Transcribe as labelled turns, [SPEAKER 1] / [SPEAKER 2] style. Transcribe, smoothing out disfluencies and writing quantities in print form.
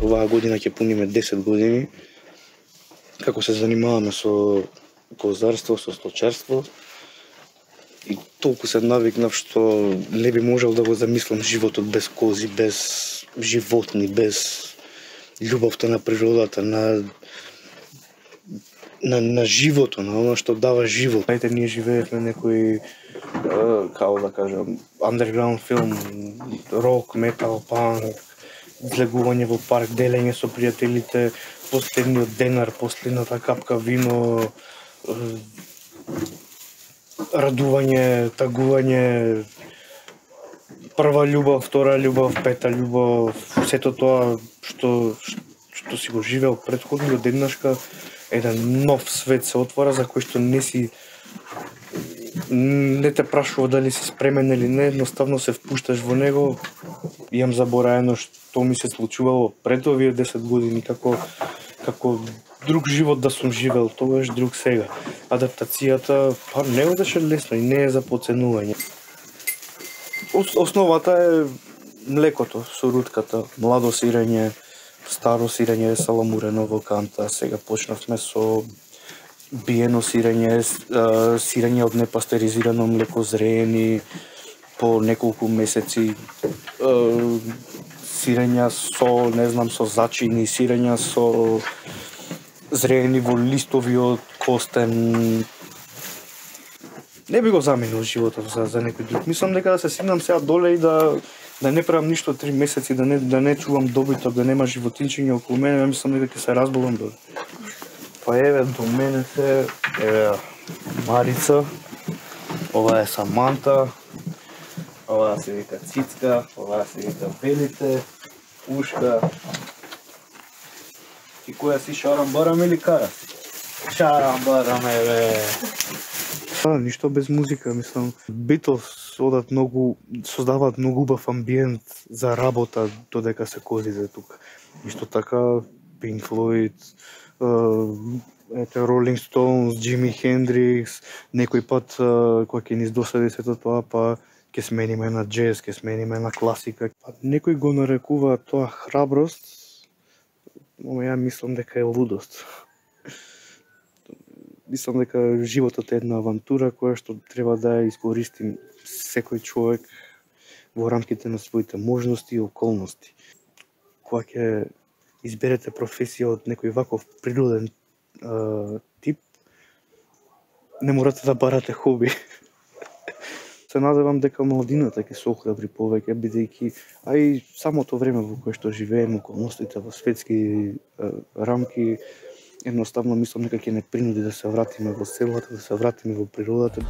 [SPEAKER 1] оваа година ќе пуниме 10 години како се занимаваме со козарство, со сточарство. И толку се навикнав што не би можел да го замислам животот без кози, без животни, без љубовта на природата, на живото, на оно што дава живот. Ете, ние живеевме некој, како да кажам, underground филм, рок, метал, панк, излегување во парк, делење со пријателите, последниот денар, последната капка вино, радување, тагување, прва љубов, втора љубов, пета љубов, сето тоа што си го живеел претходно, еднашка еден нов свет се отвора за кој што не те прашува дали си спремен или не, едноставно се впушташ во него. Имам забораено што ми се случувало пред овие 10 години, како друг живот да сум живел, тогаш друг сега. Адаптацијата не одеше лесно и не е за подценување. Основата е млекото со рутката, младо сирење, старо сирење, саламурено во канта, сега почнавме со биено сирење, сирење од непастеризирано млеко, зреени по неколку месеци, сирења со, не знам, со зачини, сирења со зреени во листовиот костен. Не би го заменил животот за некој друг. Мислам дека да се сигнам сега доле и да не правам ништо 3 месеци, да не чувам добиток, да нема животинчиња околу мене, мислам дека ќе се разболам доле. Па еве до мене се Марица, ова е Саманта, ова се вика Цицка, ова се вика Белите, Ушка. И која си, шарам-барам или карас? Шарам-барам бе! Ништо без музика, мислам. Битлз создаваат многу убав амбиент за работа додека се козите тука. Исто така Pink Floyd, Rolling Stones, Jimi Hendrix, некој пат кога ќе ни издосади сето тоа, па ќе смениме на джез, ќе смениме на класика. Некој го нарекува тоа храброст, но ја мислам дека е лудост. Мислам дека животот е една авантура која што треба да ја искористи секој човек во рамките на своите можности и околности. Кога ќе изберете професија од некој ваков природен тип, не морате да барате хоби. Се надевам дека младината ќе се охрабри повеќе, бидејќи и самото време во кое што живееме, околностите во светски рамки, едноставно мислам дека ќе не принуди да се вратиме во селата, да се вратиме во природата.